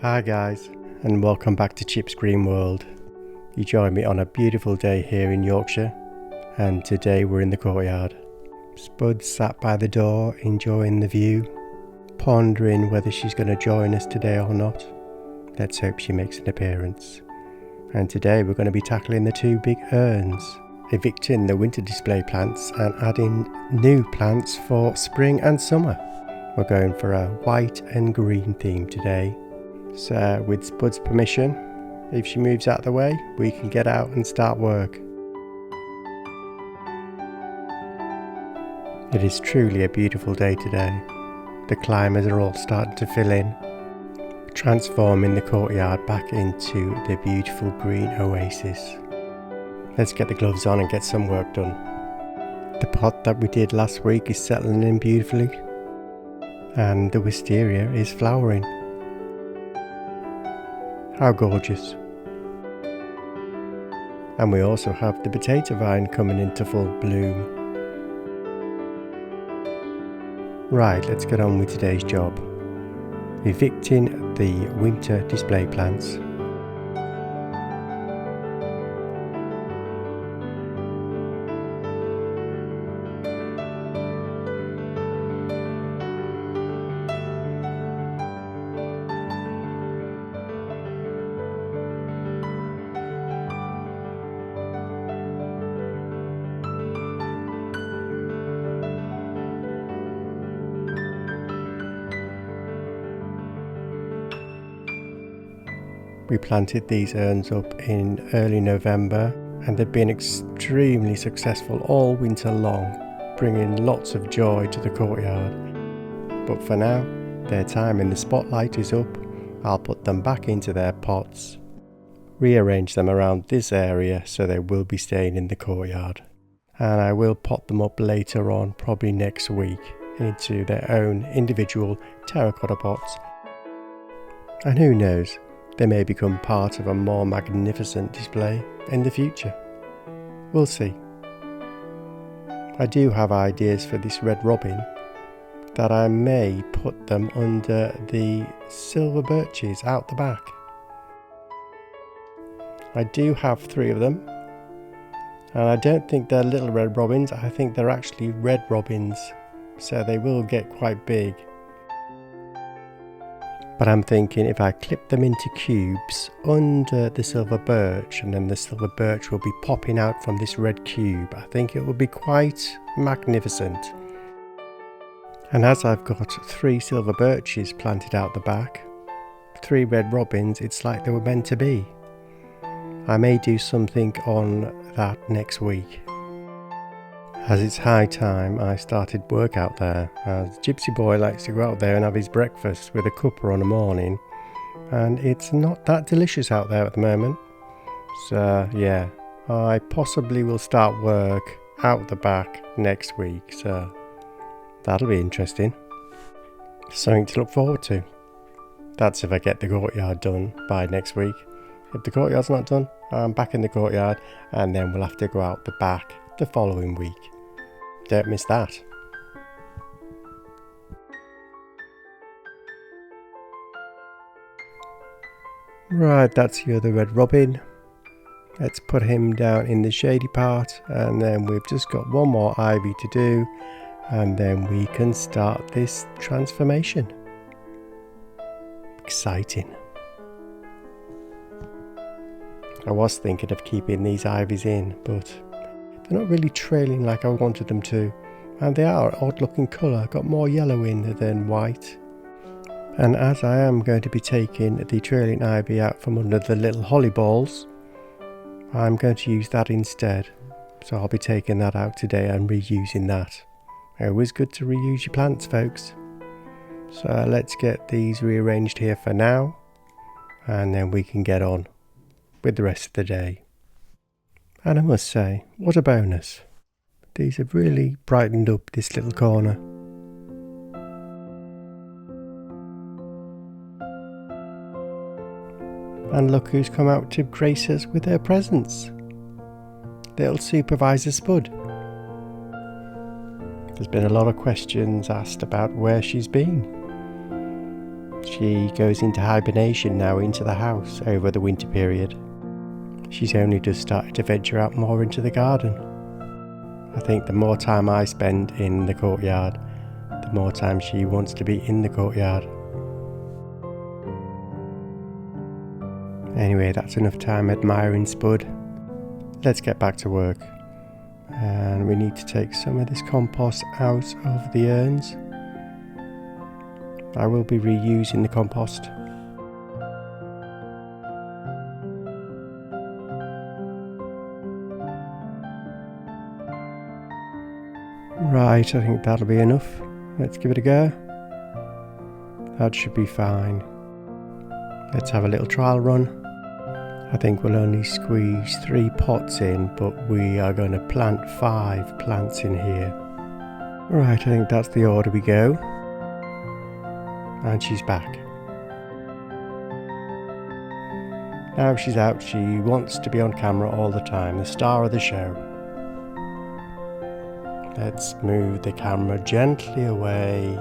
Hi guys, and welcome back to Chip's Green World. You join me on a beautiful day here in Yorkshire, and today we're in the courtyard. Spud sat by the door enjoying the view, pondering whether she's going to join us today or not. Let's hope she makes an appearance. And today we're going to be tackling the two big urns, evicting the winter display plants and adding new plants for spring and summer. We're going for a white and green theme today. So with Spud's permission, if she moves out of the way, we can get out and start work. It is truly a beautiful day today. The climbers are all starting to fill in, transforming the courtyard back into the beautiful green oasis. Let's get the gloves on and get some work done. The pot that we did last week is settling in beautifully, and the wisteria is flowering. How gorgeous. And we also have the potato vine coming into full bloom. Right, let's get on with today's job. Evicting the winter display plants. We planted these urns up in early November and they've been extremely successful all winter long, bringing lots of joy to the courtyard. But for now, their time in the spotlight is up. I'll put them back into their pots, rearrange them around this area so they will be staying in the courtyard. And I will pot them up later on, probably next week, into their own individual terracotta pots. And who knows, they may become part of a more magnificent display in the future. We'll see. I do have ideas for this red robin that I may put them under the silver birches out the back. I do have 3 of them, and I don't think they're little red robins. I think they're actually red robins, so they will get quite big. But I'm thinking if I clip them into cubes under the silver birch, and then the silver birch will be popping out from this red cube, I think it will be quite magnificent. And as I've got 3 silver birches planted out the back, 3 red robins, it's like they were meant to be. I may do something on that next week, as it's high time I started work out there, as Gypsy Boy likes to go out there and have his breakfast with a cuppa on a morning, and it's not that delicious out there at the moment. So yeah, I possibly will start work out the back next week, so that'll be interesting. Something to look forward to. That's if I get the courtyard done by next week. If the courtyard's not done, I'm back in the courtyard, and then we'll have to go out the back the following week. Don't miss that. Right, that's the other red robin. Let's put him down in the shady part, and then we've just got one more ivy to do, and then we can start this transformation. Exciting. I was thinking of keeping these ivies in, but they're not really trailing like I wanted them to, and they are an odd looking colour, got more yellow in than white. And as I am going to be taking the trailing ivy out from under the little holly balls, I'm going to use that instead. So I'll be taking that out today and reusing that. Always good to reuse your plants, folks. So let's get these rearranged here for now, and then we can get on with the rest of the day. And I must say, what a bonus. These have really brightened up this little corner. And look who's come out to grace us with her presence. Little Supervisor Spud. There's been a lot of questions asked about where she's been. She goes into hibernation now into the house over the winter period. She's only just started to venture out more into the garden. I think the more time I spend in the courtyard, the more time she wants to be in the courtyard. Anyway, that's enough time admiring Spud. Let's get back to work. And we need to take some of this compost out of the urns. I will be reusing the compost. Right, I think that'll be enough. Let's give it a go. That should be fine. Let's have a little trial run. I think we'll only squeeze 3 pots in, but we are going to plant 5 plants in here. Right, I think that's the order we go. And she's back. Now she's out, she wants to be on camera all the time, the star of the show. Let's move the camera gently away.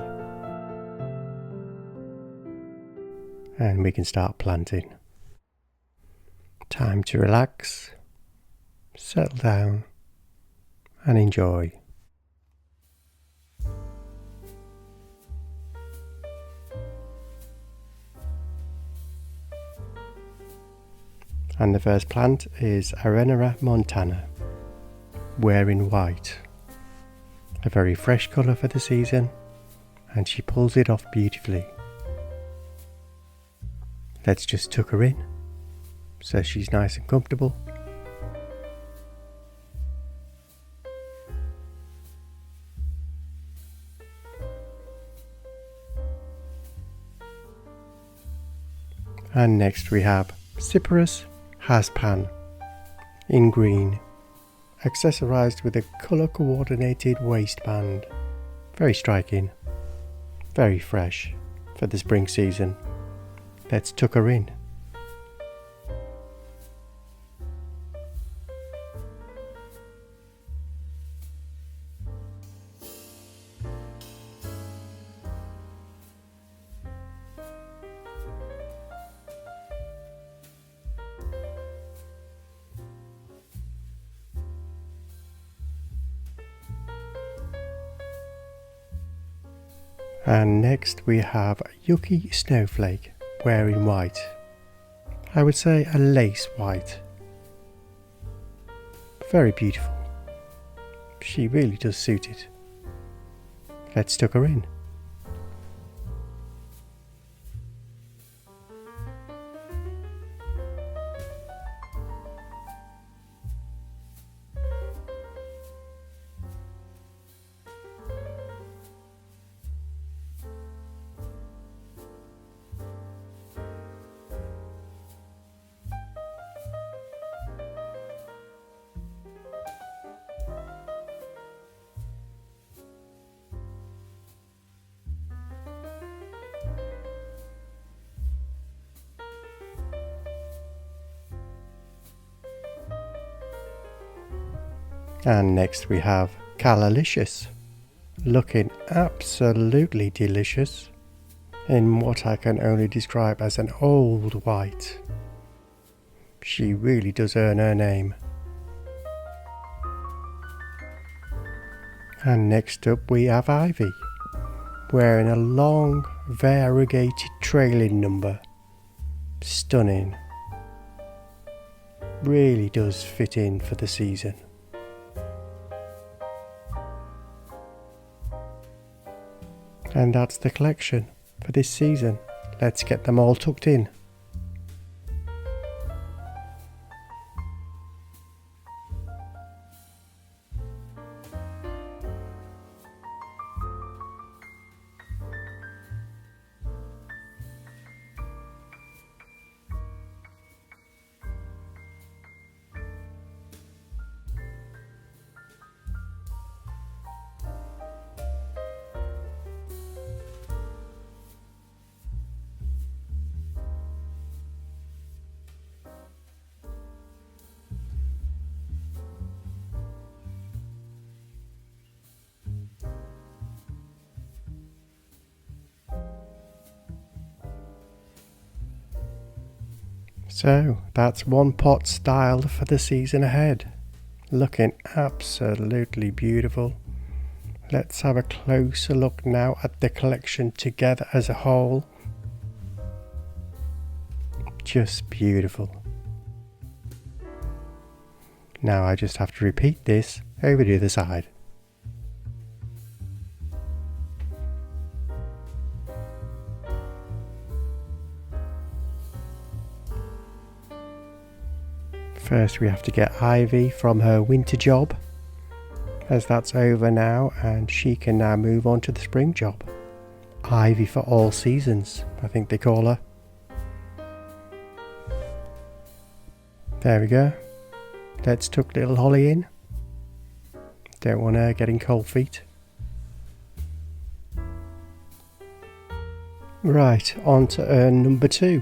And we can start planting. Time to relax, settle down and enjoy. And the first plant is Arenaria Montana, wearing white. A very fresh colour for the season, and she pulls it off beautifully. Let's just tuck her in, so she's nice and comfortable. And next we have Cyperus haspan in green, accessorized with a colour coordinated waistband. Very striking, very fresh for the spring season. Let's tuck her in. And next we have Yukl snowflake, wearing white. I would say a lace white. Very beautiful. She really does suit it. Let's tuck her in. And next we have callalicious, looking absolutely delicious in what I can only describe as an old white. She really does earn her name. And next up we have ivy, wearing a long variegated trailing number. Stunning. Really does fit in for the season. And that's the collection for this season. Let's get them all tucked in. So that's one pot styled for the season ahead. Looking absolutely beautiful. Let's have a closer look now at the collection together as a whole. Just beautiful. Now I just have to repeat this over the other side. First we have to get Ivy from her winter job, as that's over now and she can now move on to the spring job. Ivy for all seasons, I think they call her. There we go. Let's tuck little Holly in. Don't want her getting cold feet. Right, on to urn number 2.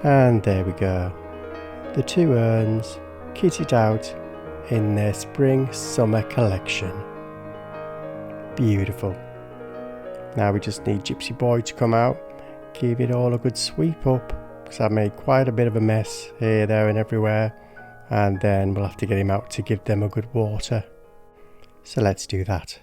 And there we go. The 2 urns kitted out in their spring summer collection. Beautiful. Now we just need Gypsy Boy to come out, give it all a good sweep up, because I've made quite a bit of a mess here, there and everywhere, and then we'll have to get him out to give them a good water. So let's do that.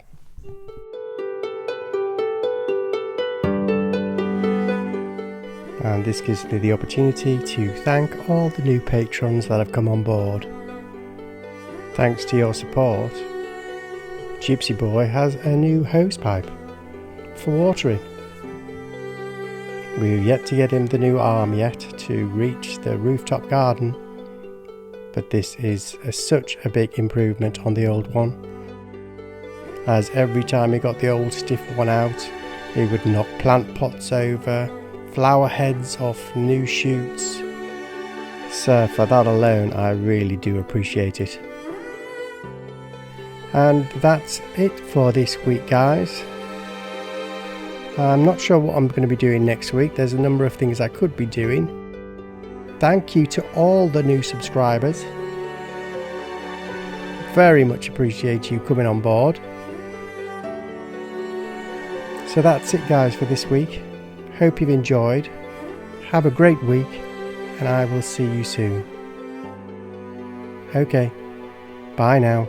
And this gives me the opportunity to thank all the new patrons that have come on board. Thanks to your support, Gypsy Boy has a new hose pipe for watering. We've yet to get him the new arm yet to reach the rooftop garden, but this is such a big improvement on the old one, as every time he got the old stiff one out, he would knock plant pots over, flower heads off new shoots. So for that alone, I really do appreciate it. And that's it for this week, guys. I'm not sure what I'm going to be doing next week. There's a number of things I could be doing. Thank you to all the new subscribers. Very much appreciate you coming on board. So that's it, guys, for this week. Hope you've enjoyed. Have a great week, and I will see you soon. Okay, bye now.